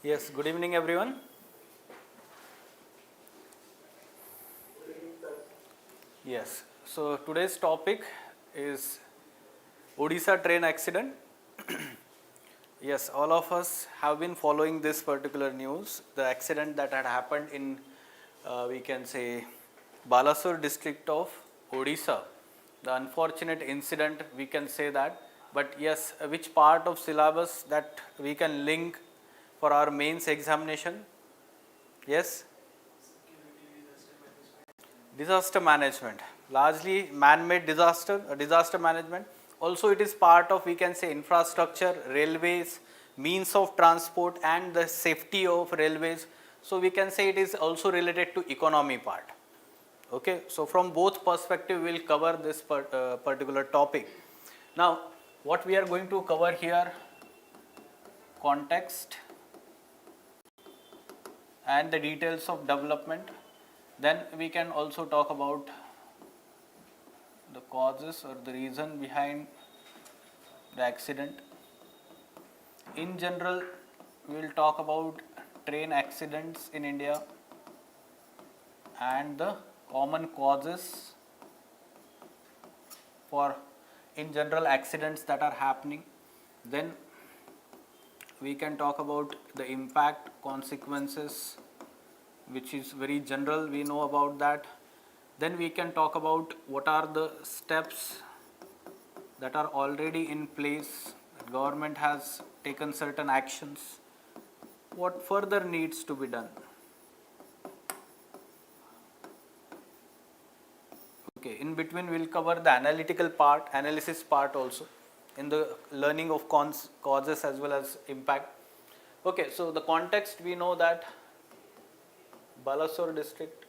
Yes, good evening everyone. Yes, so today's topic is Odisha train accident. Yes, all of us have been following this particular news, the accident that had happened in, we can say, Balasore district of Odisha. The unfortunate incident, we can say that, but yes, which part of syllabus that we can link for our mains examination? Yes? Disaster management, largely man-made disaster management. Also it is part of, we can say, infrastructure, railways, means of transport and the safety of railways. So we can say it is also related to economy part. Okay, so from both perspective we will cover this particular topic. Now what we are going to cover here, context and the details of development. Then we can also talk about the causes or the reason behind the accident. In general, we will talk about train accidents in India and the common causes for in general accidents that are happening. Then we can talk about the impact, consequences, which is very general, we know about that. Then we can talk about what are the steps that are already in place. The government has taken certain actions. What further needs to be done? Okay, in between we will cover the analytical part, analysis part also, in the learning of causes as well as impact. Okay, so the context, we know that Balasore district,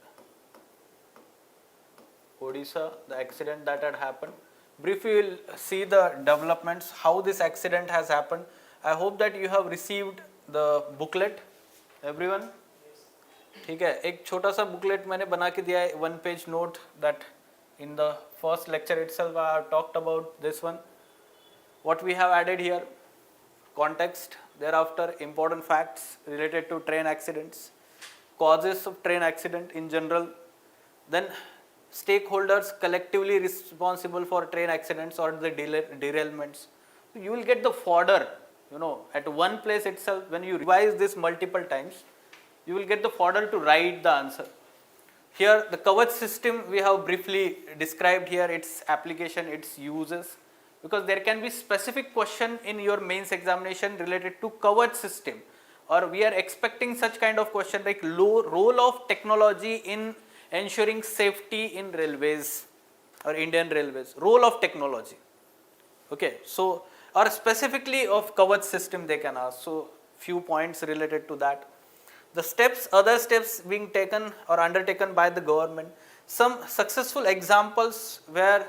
Odisha, the accident that had happened. Briefly we will see the developments, how this accident has happened. I hope that you have received the booklet, everyone. ठीक है, एक छोटा सा booklet मैंने बना के दिया है, 1 page note that in the first lecture itself I have talked about this one. What we have added here, context, thereafter important facts related to train accidents, causes of train accident in general, then stakeholders collectively responsible for train accidents or the derailments. You will get the fodder, at one place itself. When you revise this multiple times, you will get the fodder to write the answer. Here the Kavach system we have briefly described here, its application, its uses, because there can be specific question in your mains examination related to Kavach system, or we are expecting such kind of question like role of technology in ensuring safety in railways or Indian railways, role of technology. Okay, so or specifically of Kavach system they can ask. So few points related to that. The steps, other steps being taken or undertaken by the government. Some successful examples where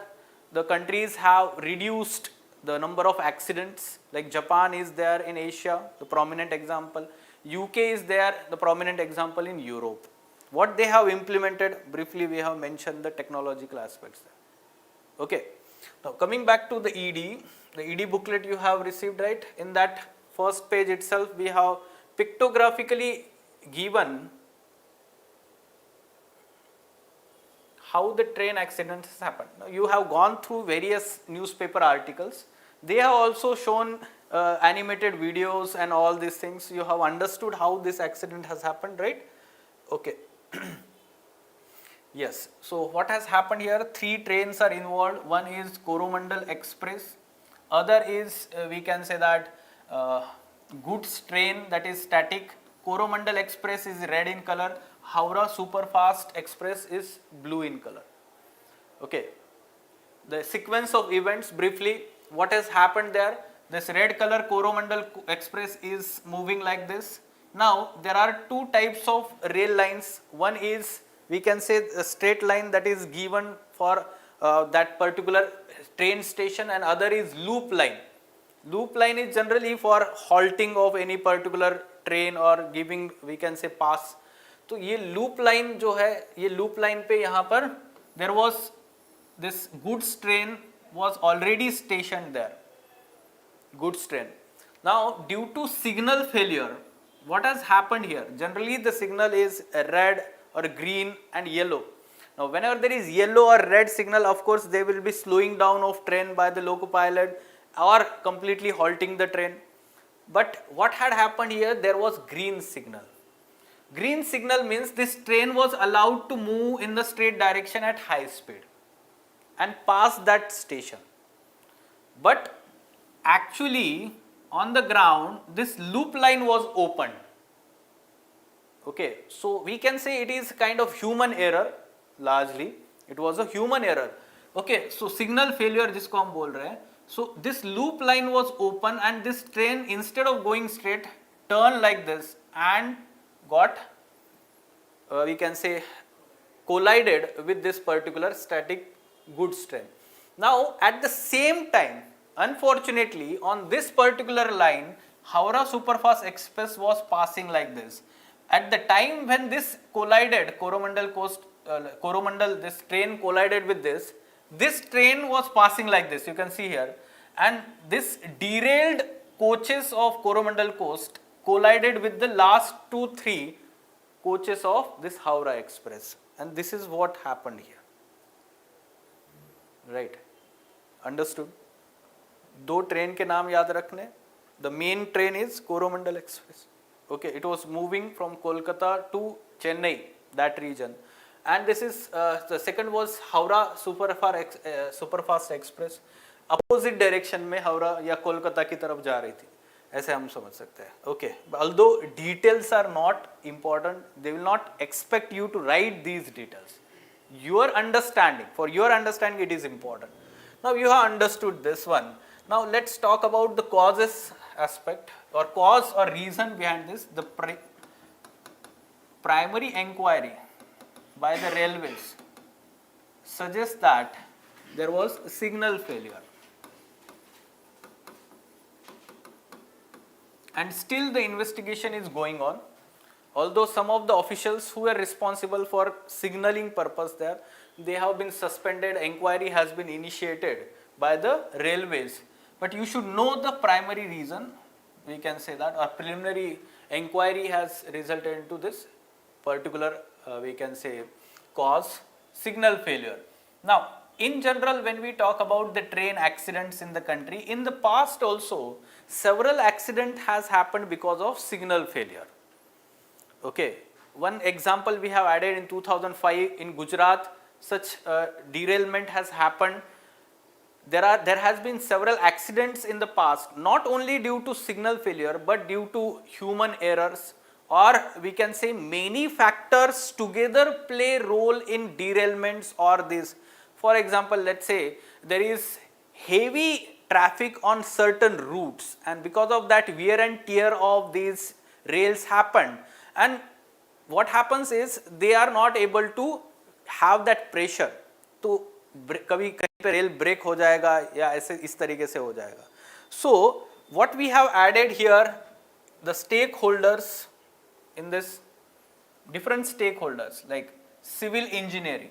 the countries have reduced the number of accidents, like Japan is there in Asia, the prominent example. UK is there, the prominent example in Europe. What they have implemented, briefly we have mentioned the technological aspects there. Okay, now coming back to the ED booklet you have received, right? In that first page itself we have pictographically given how the train accident has happened. Now you have gone through various newspaper articles. They have also shown animated videos and all these things. You have understood how this accident has happened, right? Okay. Yes, so what has happened here, 3 trains are involved. One is Coromandel Express, other is we can say that goods train, that is static. Coromandel Express is red in color, Howrah Superfast Express is blue in color. Okay, the sequence of events briefly, what has happened there, this red color Coromandel Express is moving like this. Now there are 2 types of rail lines. One is, we can say, a straight line that is given for that particular train station, and other is loop line. Loop line is generally for halting of any particular train or giving, we can say, pass. तो ये loop line जो है, ये loop line पे यहाँ पर there was this goods train was already stationed there, goods train. Now due to signal failure, what has happened here? Generally the signal is red or green and yellow. Now whenever there is yellow or red signal, of course they will be slowing down of train by the loco pilot or completely halting the train. But what had happened here, there was green signal. Green signal means this train was allowed to move in the straight direction at high speed and pass that station. But actually on the ground this loop line was opened. Okay, so we can say it is kind of human error, largely it was a human error. Okay, so signal failure जिसको हम बोल रहे हैं. So this loop line was open and this train, instead of going straight, turned like this and got we can say collided with this particular static goods train. Now at the same time, unfortunately on this particular line, Howrah Superfast Express was passing like this. At the time when this collided, Coromandel, this train collided with this train was passing like this, you can see here, and this derailed coaches of Coromandel Coast collided with the last 2-3 coaches of this Howrah Express, and this is what happened here. Right, understood? दो train के नाम याद रखने. The main train is Coromandel Express. Okay, it was moving from Kolkata to Chennai, that region, and this is the second was Howrah Superfast Express. Opposite direction में हावड़ा या कोलकाता की तरफ जा रही थी, ऐसे हम समझ सकते हैं. Okay, although details are not important, they will not expect you to write these details. Your understanding, for your understanding it is important. Now you have understood this one. Now let's talk about the causes aspect or cause or reason behind this. The primary inquiry by the railways suggests that there was signal failure, and still the investigation is going on. Although some of the officials who were responsible for signaling purpose there, they have been suspended, inquiry has been initiated by the railways. But you should know the primary reason, we can say that, or preliminary inquiry has resulted into this particular we can say cause, signal failure. Now in general, when we talk about the train accidents in the country, in the past also several accident has happened because of signal failure. Okay, one example we have added in 2005 in Gujarat, such derailment has happened. There has been several accidents in the past, not only due to signal failure but due to human errors, or we can say many factors together play role in derailments or this. For example, let's say there is heavy traffic on certain routes, and because of that wear and tear of these rails happened, and what happens is they are not able to have that pressure, तो कभी कहीं पे rail break हो जाएगा या ऐसे इस तरीके से हो जाएगा. So what we have added here, the stakeholders in this, different stakeholders like civil engineering,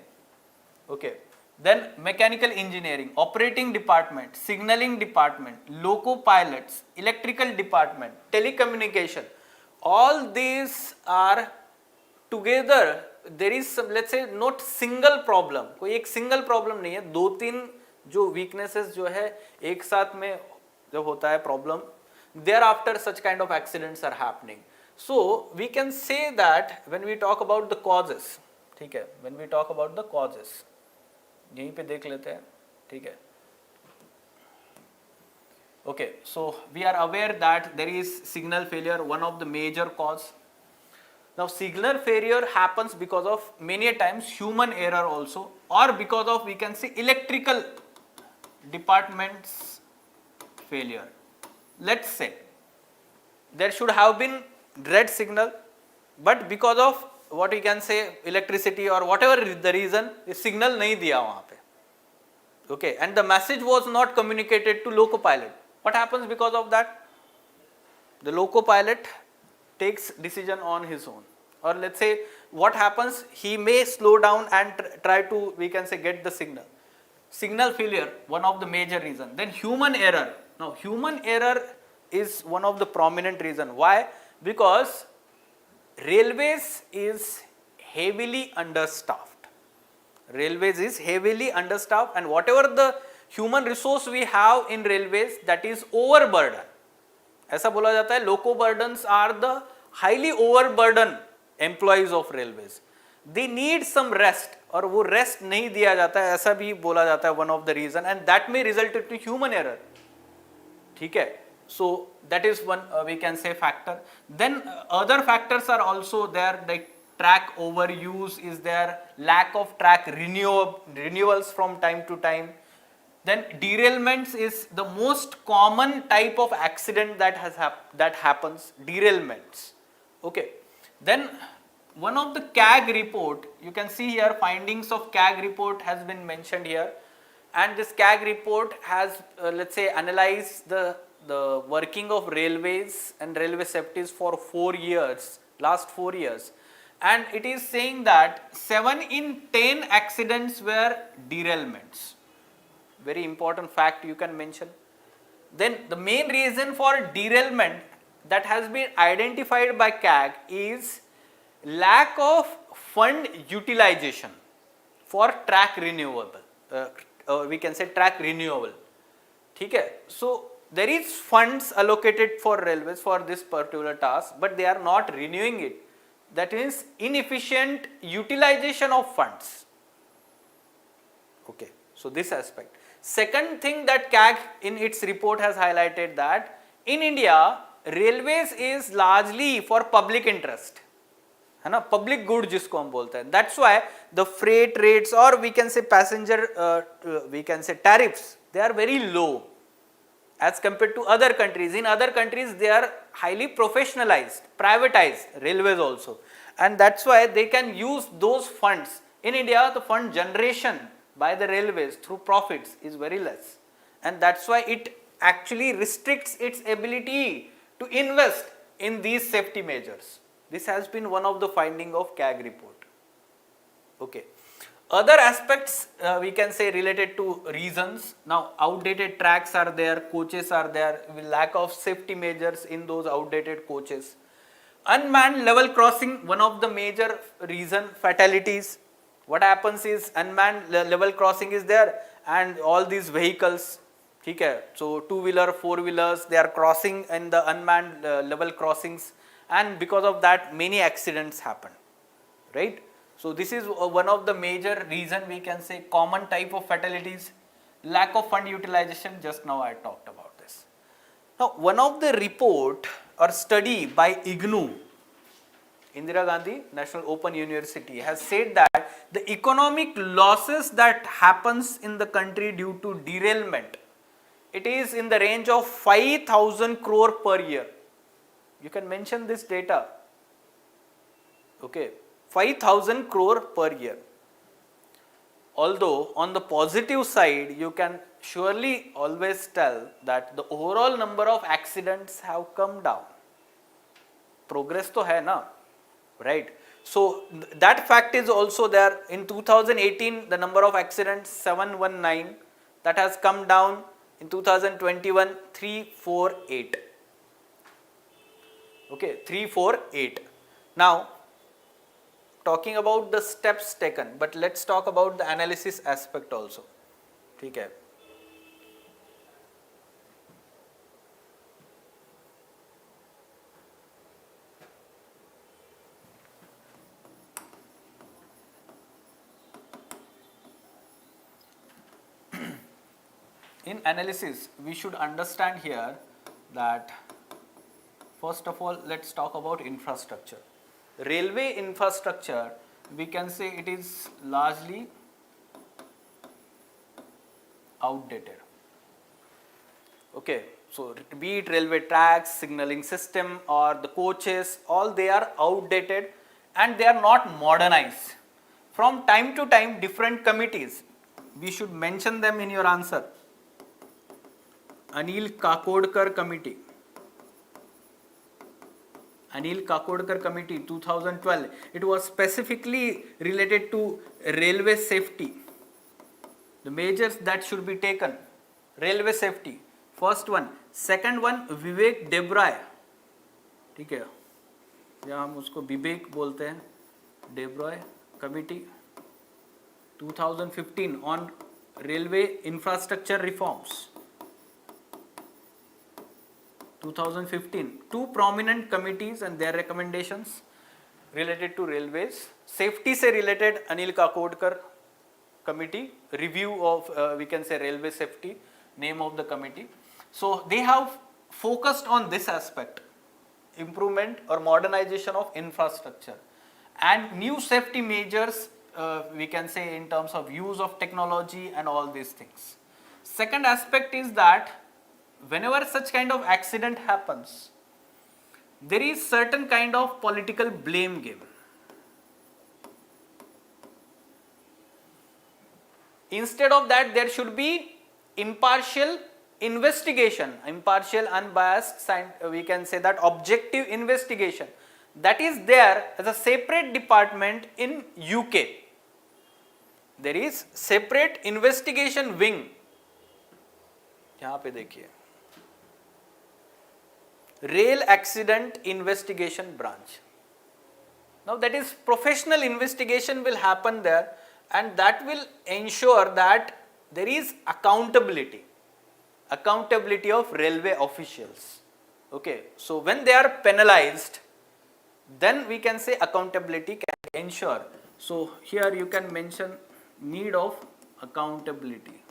okay, then mechanical engineering, operating department, signaling department, loco pilots, electrical department, telecommunication, all these are together. There is some, let's say, not single problem, कोई एक single problem नहीं है, दो तीन जो weaknesses जो है एक साथ में जब होता है problem, thereafter such kind of accidents are happening. So we can say that when we talk about the causes, ठीक है, when we talk about the causes, यहीं पे देख लेते हैं, ठीक है. Okay, so we are aware that there is signal failure, one of the major cause. Now signal failure happens because of many a times human error also, or because of we can say electrical department's failure. Let's say there should have been red signal, but because of what we can say electricity or whatever the reason, the signal नहीं दिया वहाँ पे. Okay, and the message was not communicated to loco pilot. What happens because of that? The loco pilot takes decision on his own, or let's say what happens, he may slow down and try to, we can say, get the signal. Signal failure, one of the major reason. Then human error. Now human error is one of the prominent reason. Why? Because railways is heavily understaffed. Railways is heavily understaffed, and whatever the human resource we have in railways, that is overburden. ऐसा बोला जाता है, loco burdens are the highly overburdened employees of railways. They need some rest, और वो rest नहीं दिया जाता है, ऐसा भी बोला जाता है, one of the reason, and that may result into human error. ठीक है? So that is one we can say factor. Then other factors are also there, like track overuse is there, lack of track renewals from time to time. Then derailments is the most common type of accident that happens, derailments. Okay. Then one of the CAG report, you can see here findings of CAG report has been mentioned here, and this CAG report has let's say analyzed the working of railways and railway safeties for 4 years, last 4 years, and it is saying that 7 in 10 accidents were derailments. Very important fact you can mention. Then the main reason for derailment that has been identified by CAG is lack of fund utilization for track renewable, we can say track renewal. ठीक है? So there is funds allocated for railways for this particular task, but they are not renewing it. That is inefficient utilization of funds. Okay, so this aspect. Second thing that CAG in its report has highlighted that in India, railways is largely for public interest. है ना, public good जिसको हम बोलते हैं. That's why the freight rates or we can say passenger we can say tariffs, they are very low as compared to other countries. In other countries they are highly professionalized, privatized, railways also, and that's why they can use those funds. In India, the fund generation by the railways through profits is very less, and that's why it actually restricts its ability to invest in these safety measures. This has been one of the finding of CAG report. Okay. Other aspects we can say related to reasons. Now outdated tracks are there, coaches are there, lack of safety measures in those outdated coaches. Unmanned level crossing, one of the major reason, fatalities. What happens is unmanned level crossing is there and all these vehicles, ठीक है, so 2-wheeler, 4-wheelers, they are crossing in the unmanned level crossings, and because of that many accidents happen, right? So this is one of the major reason we can say common type of fatalities. Lack of fund utilization, just now I talked about this. Now one of the report or study by IGNOU, Indira Gandhi National Open University, has said that the economic losses that happens in the country due to derailment, it is in the range of 5,000 crore per year. You can mention this data. Okay, 5,000 crore per year. Although on the positive side, you can surely always tell that the overall number of accidents have come down. Progress to hai na, right? So that fact is also there. In 2018, the number of accidents 719, that has come down. In 2021, 348. Okay, 348. Now, talking about the steps taken, but let's talk about the analysis aspect also. ठीक है. In analysis, we should understand here that first of all, let's talk about infrastructure. Railway infrastructure, we can say it is largely outdated. Okay, so be it railway tracks, signaling system or the coaches, all they are outdated and they are not modernized. From time to time, different committees, we should mention them in your answer. Anil Kakodkar Committee. Anil Kakodkar Committee 2012. It was specifically related to railway safety. The measures that should be taken. Railway safety. First one. Second one, Vivek Debray. ठीक है. या हम उसको विवेक बोलते हैं, Debroy committee 2015 on railway infrastructure reforms. 2015, two prominent committees and their recommendations related to railways. Safety से related Anil Kakodkar committee, review of we can say railway safety, name of the committee. So they have focused on this aspect, improvement or modernization of infrastructure and new safety measures, we can say in terms of use of technology and all these things. Second aspect is that whenever such kind of accident happens, there is certain kind of political blame game. Instead of that, there should be impartial investigation, impartial, unbiased, we can say that objective investigation. That is there as a separate department in UK. There is separate investigation wing. यहाँ पे देखिए, Rail Accident Investigation Branch. Now that is professional investigation will happen there, and that will ensure that there is accountability of railway officials. Okay, so when they are penalized, then we can say accountability can ensure. So here you can mention need of accountability.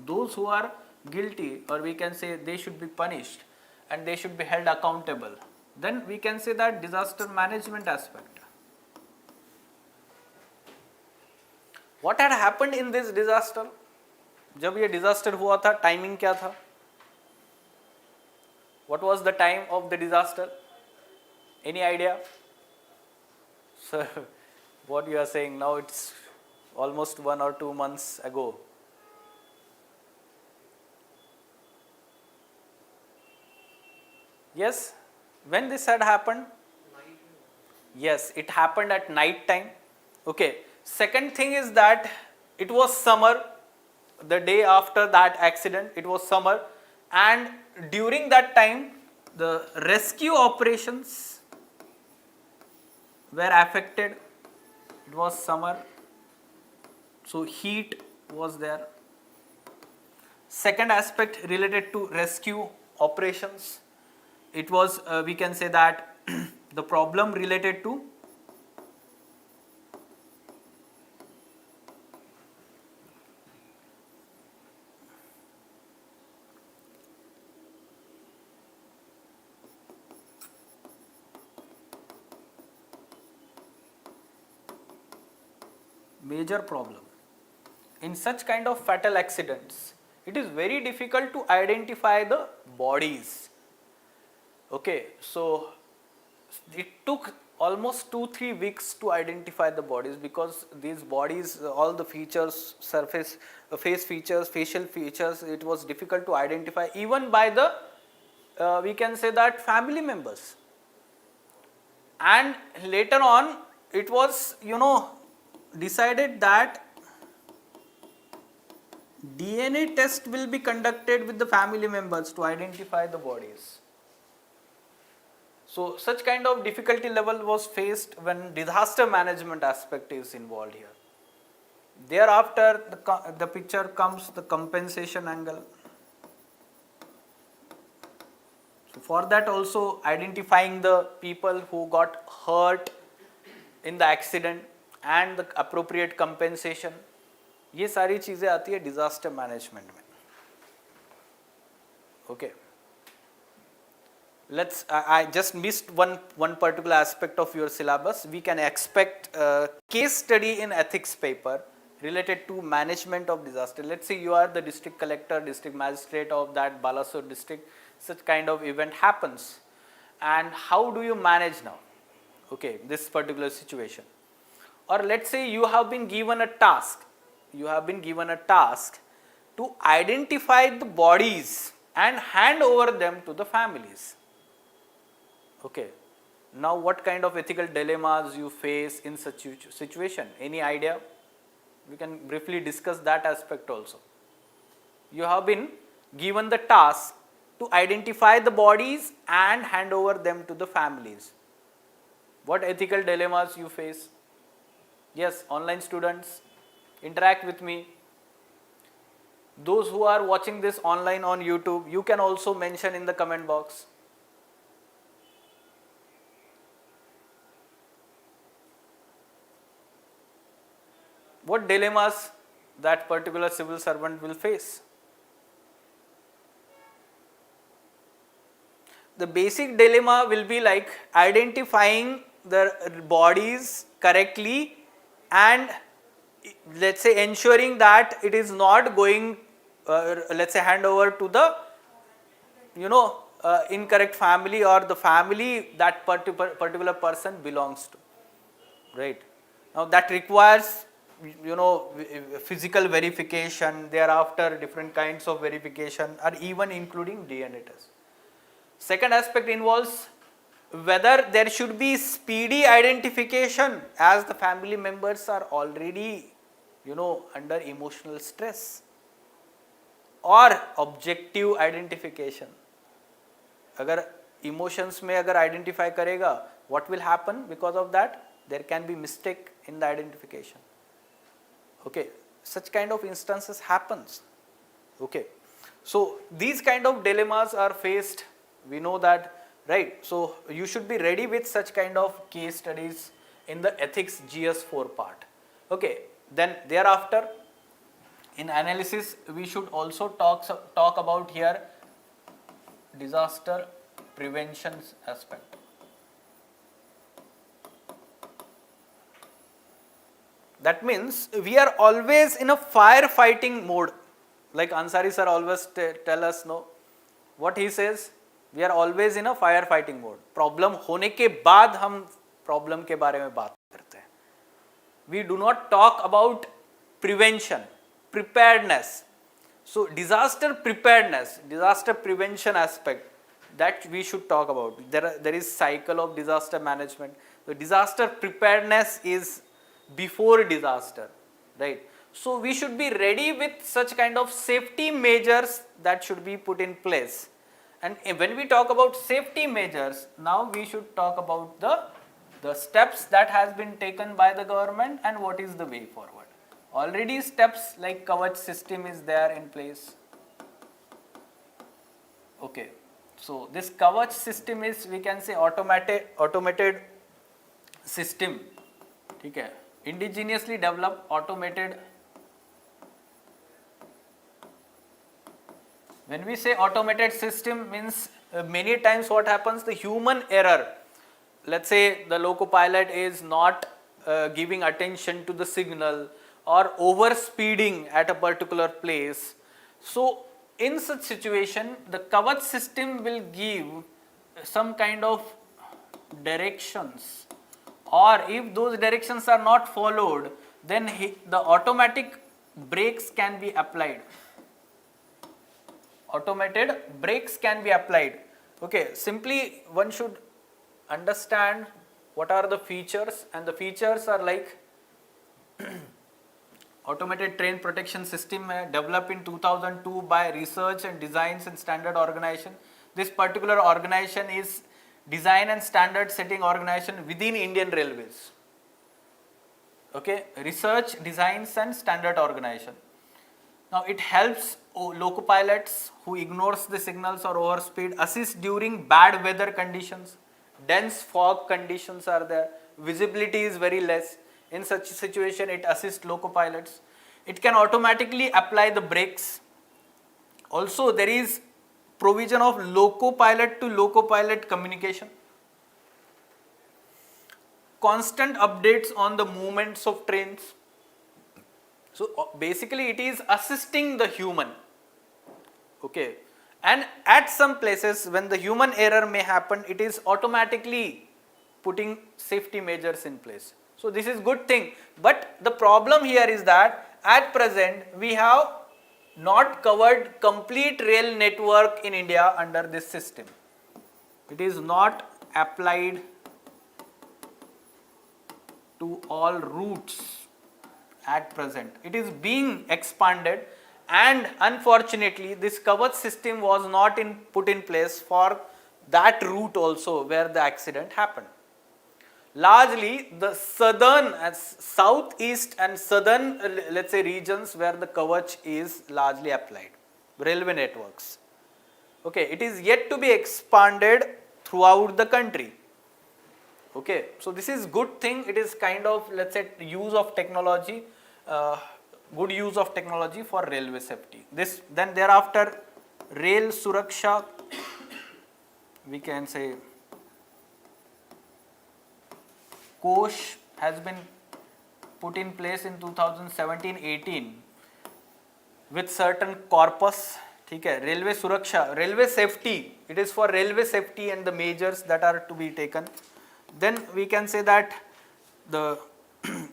Those who are guilty, or we can say they should be punished and they should be held accountable. Then we can say that disaster management aspect. What had happened in this disaster? जब ये disaster हुआ था, timing क्या था? What was the time of the disaster? Any idea? Sir, what you are saying now, it's almost 1 or 2 months ago. Yes, when this had happened? Yes, it happened at night time. Okay. Second thing is that it was summer. The day after that accident, it was summer, and during that time, the rescue operations were affected. It was summer, so heat was there. Second aspect related to rescue operations, it was we can say that the problem related to major problem. In such kind of fatal accidents, it is very difficult to identify the bodies. Okay, so it took almost 2-3 weeks to identify the bodies, because these bodies, all the features, surface, face features, facial features, it was difficult to identify even by the we can say that family members. And later on, it was decided that DNA test will be conducted with the family members to identify the bodies. So such kind of difficulty level was faced when disaster management aspect is involved here. Thereafter, the picture comes the compensation angle. So for that also, identifying the people who got hurt in the accident and the appropriate compensation, ये सारी चीजें आती है disaster management में. Okay. I just missed one particular aspect of your syllabus. We can expect a case study in ethics paper related to management of disaster. Let's say you are the district collector, district magistrate of that Balasore district. Such kind of event happens, and how do you manage now? Okay, this particular situation. Or let's say you have been given a task. You have been given a task to identify the bodies and hand over them to the families. Okay, now what kind of ethical dilemmas you face in such situation? Any idea? We can briefly discuss that aspect also. You have been given the task to identify the bodies and hand over them to the families. What ethical dilemmas you face? Yes, online students, interact with me. Those who are watching this online on YouTube, you can also mention in the comment box. What dilemmas that particular civil servant will face? The basic dilemma will be like identifying the bodies correctly and let's say ensuring that it is not going let's say hand over to the incorrect family or the family that particular person belongs to, right? Now that requires physical verification, thereafter different kinds of verification or even including DNA test. Second aspect involves whether there should be speedy identification as the family members are already under emotional stress, or objective identification. अगर emotions में अगर identify करेगा, what will happen because of that? There can be mistake in the identification. Okay, such kind of instances happens. Okay, so these kind of dilemmas are faced. We know that, right? So you should be ready with such kind of case studies in the ethics GS4 part. Okay, then thereafter in analysis we should also talk about here disaster prevention aspect. That means we are always in a firefighting mode, like Ansari sir always tell us, no, what he says, we are always in a firefighting mode. Problem होने के बाद हम problem के बारे में बात करते हैं. We do not talk about prevention, preparedness. So disaster preparedness, disaster prevention aspect, that we should talk about. There is cycle of disaster management. The disaster preparedness is before disaster, right? So we should be ready with such kind of safety measures that should be put in place. And when we talk about safety measures, now we should talk about the steps that has been taken by the government and what is the way forward. Already steps like Kavach system is there in place. Okay, so this Kavach system is, we can say, automated system. Okay, indigenously developed automated. When we say automated system, means many times what happens, the human error, let's say the loco pilot is not giving attention to the signal or over speeding at a particular place. So in such situation, the Kavach system will give some kind of directions, or if those directions are not followed, then the automatic brakes can be applied. Automated brakes can be applied. Okay, simply one should understand what are the features, and the features are like automated train protection system developed in 2002 by Research and Designs and Standard Organization. This particular organization is design and standard setting organization within Indian Railways. Okay, Research, Designs and Standard Organization. Now it helps loco pilots who ignores the signals or overspeed, assist during bad weather conditions, dense fog conditions are there, visibility is very less. In such a situation, it assists loco pilots. It can automatically apply the brakes. Also, there is provision of loco pilot to loco pilot communication. Constant updates on the movements of trains. So basically it is assisting the human. Okay, and at some places when the human error may happen, it is automatically putting safety measures in place. So this is good thing, but the problem here is that at present we have not covered complete rail network in India under this system. It is not applied to all routes at present. It is being expanded, and unfortunately this Kavach system was not put in place for that route also where the accident happened. largely the southern, southeast and southern, let's say regions where the Kavach is largely applied, railway networks. Okay, it is yet to be expanded throughout the country. Okay, so this is good thing. It is kind of, let's say, use of technology, good use of technology for railway safety. This then thereafter, rail suraksha, we can say Kosh has been put in place in 2017-18 with certain corpus. ठीक है, railway suraksha, railway safety, it is for railway safety and the measures that are to be taken. Then we can say that the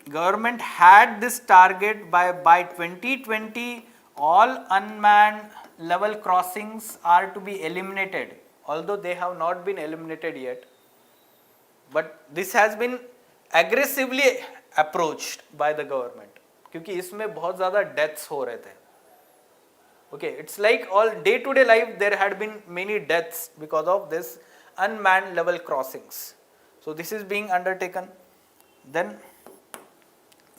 government had this target by 2020 all unmanned level crossings are to be eliminated, although they have not been eliminated yet, but this has been aggressively approached by the government क्योंकि इसमें बहुत ज़्यादा deaths हो रहे थे. Okay, it's like all day-to-day life there had been many deaths because of this unmanned level crossings. So this is being undertaken. Then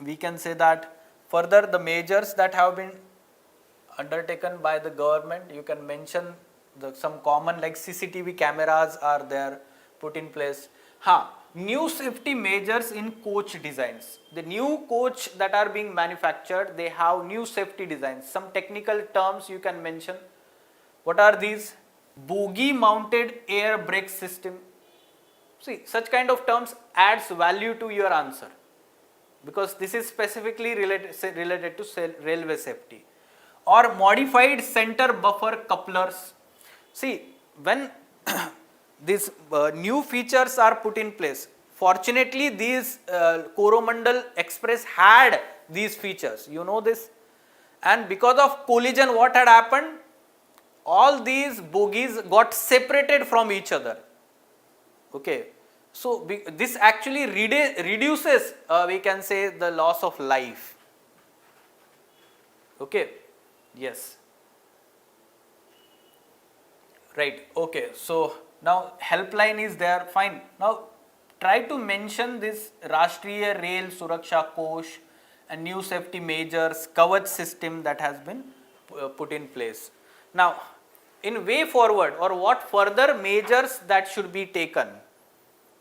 we can say that further the measures that have been undertaken by the government, you can mention some common like CCTV cameras are there put in place. New safety measures in coach designs. The new coach that are being manufactured, they have new safety designs. Some technical terms you can mention. What are these? Bogie mounted air brake system. See, such kind of terms adds value to your answer because this is specifically related to railway safety. Or modified center buffer couplers. See, when these new features are put in place, fortunately these Coromandel Express had these features, you know this, and because of collision what had happened, all these bogies got separated from each other. Okay, so this actually reduces we can say the loss of life. Okay, yes, right. Okay, so now helpline is there, fine. Now try to mention this Rashtriya Rail Suraksha Kosh and new safety measures, Kavach system that has been put in place. Now in way forward or what further measures that should be taken,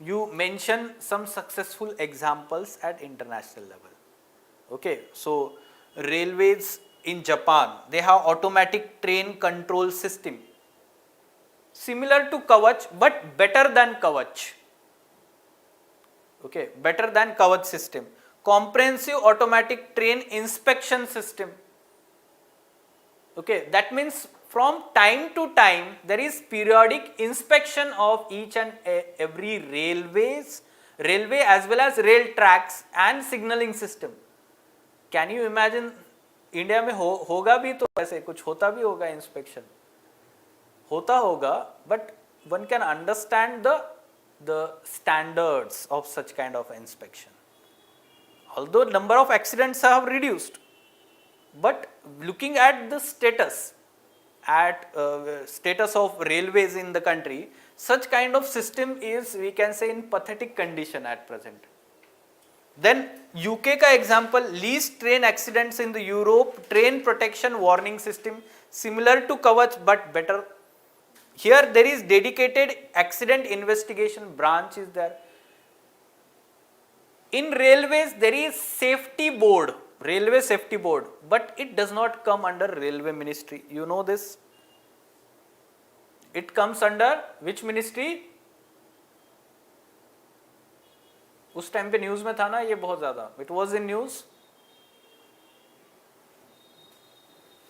you mention some successful examples at international level. Okay, so railways in Japan, they have automatic train control system similar to Kavach but better than Kavach. Okay, better than Kavach system. Comprehensive automatic train inspection system. Okay, that means from time to time there is periodic inspection of each and every railway as well as rail tracks and signaling system. Can you imagine India में होगा भी तो ऐसे कुछ होता भी होगा inspection होता होगा, but one can understand the standards of such kind of inspection. Although number of accidents have reduced, but looking at the status of railways in the country, such kind of system is, we can say, in pathetic condition at present. Then UK ka example, least train accidents in the Europe, train protection warning system similar to Kavach but better. Here there is dedicated accident investigation branch is there. In railways there is safety board, railway safety board, but it does not come under railway ministry. You know this? It comes under which ministry? उस time पे news में था ना ये बहुत ज्यादा, it was in news.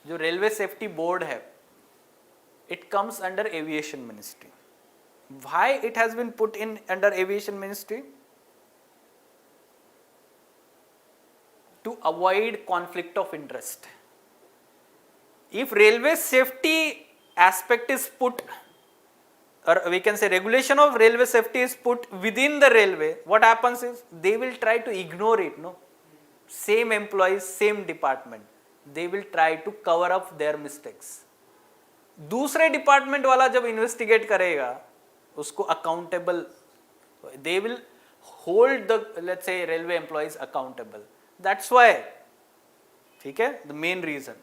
जो railway safety board है, it comes under aviation ministry. Why it has been put in under aviation ministry? To avoid conflict of interest. If railway safety aspect is put, or we can say regulation of railway safety is put within the railway, what happens is they will try to ignore it. No, same employees, same department, they will try to cover up their mistakes. दूसरे department वाला जब investigate करेगा उसको accountable, they will hold the, let's say, railway employees accountable. That's why. Okay, the main reason.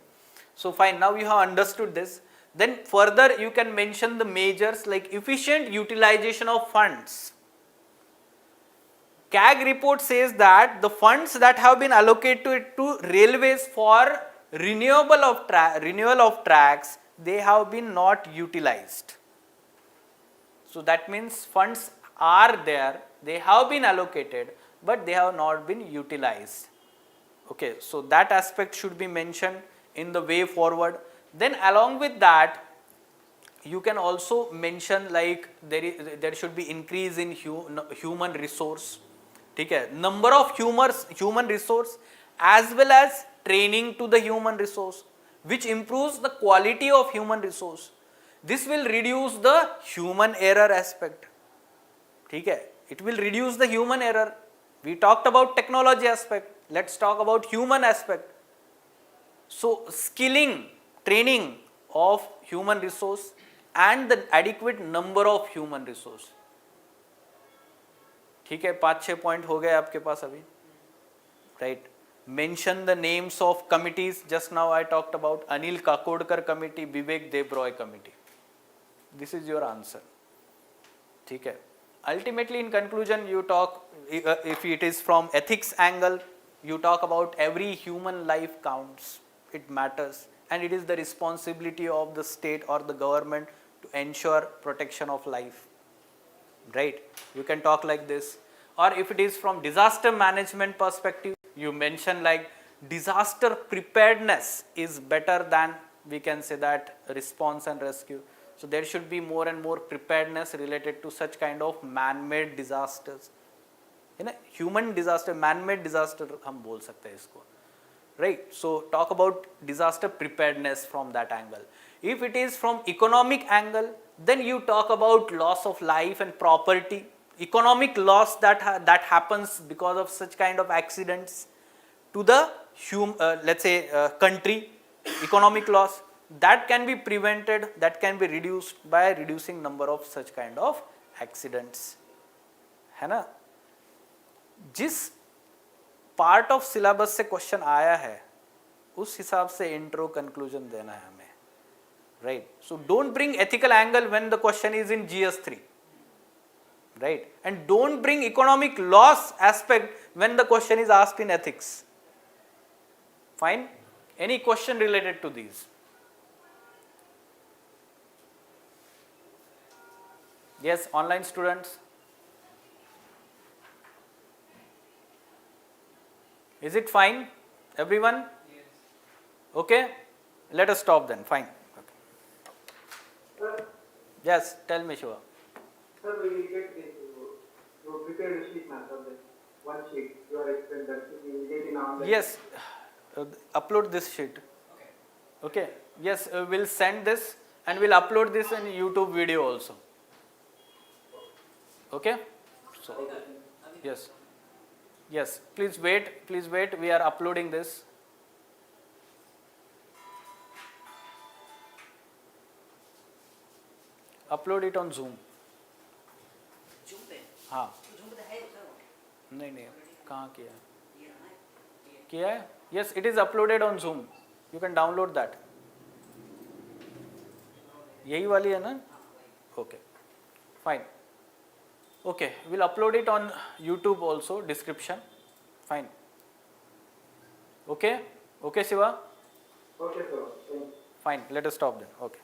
So fine, now you have understood this. Then further you can mention the measures like efficient utilization of funds. CAG report says that the funds that have been allocated to railways for renewal of tracks, they have been not utilized. So that means funds are there, they have been allocated, but they have not been utilized. Okay, so that aspect should be mentioned in the way forward. Then along with that, you can also mention like there should be increase in human resource. Okay, number of human resource as well as training to the human resource, which improves the quality of human resource. This will reduce the human error aspect. Okay, it will reduce the human error. We talked about technology aspect. Let's talk about human aspect. So skilling, training of human resource and the adequate number of human resource. ठीक है, 5-6 point हो गए आपके पास अभी, right. Mention the names of committees. Just now I talked about Anil Kakodkar committee, Vivek Debroy committee. This is your answer. ठीक है. Ultimately in conclusion you talk, if it is from ethics angle, you talk about every human life counts, it matters, and it is the responsibility of the state or the government to ensure protection of life, right? You can talk like this. Or if it is from disaster management perspective, you mention like disaster preparedness is better than, we can say that, response and rescue. So there should be more and more preparedness related to such kind of man-made disasters. है ना, human disaster, man-made disaster हम बोल सकते हैं इसको, right? So talk about disaster preparedness from that angle. If it is from economic angle, then you talk about loss of life and property, economic loss that happens because of such kind of accidents to the let's say country, economic loss. That can be prevented, that can be reduced by reducing number of such kind of accidents, है ना. जिस part of syllabus से question आया है उस हिसाब से intro conclusion देना है हमें, right. So don't bring ethical angle when the question is in GS3, right, and don't bring economic loss aspect when the question is asked in ethics. Fine. Any question related to these? Yes, online students. Is it fine, everyone? Yes. Okay, let us stop then. Fine. Okay. Sir, yes, tell me, Shiva. sir, we will get this. You prepare the sheet, master. One sheet. You are explained that you will get in online. Yes, upload this sheet. Okay. Okay. Yes, we'll send this and we'll upload this in YouTube video also. Okay. So yes, please wait, we are uploading this. Upload it on Zoom. हाँ, नहीं कहाँ किया है. Yes, it is uploaded on Zoom. You can download that. यही वाली है ना? Okay, fine. Okay, we'll upload it on YouTube also, description. Fine. Okay, okay, Shiva. Okay, sir. Fine. Let us stop then. Okay.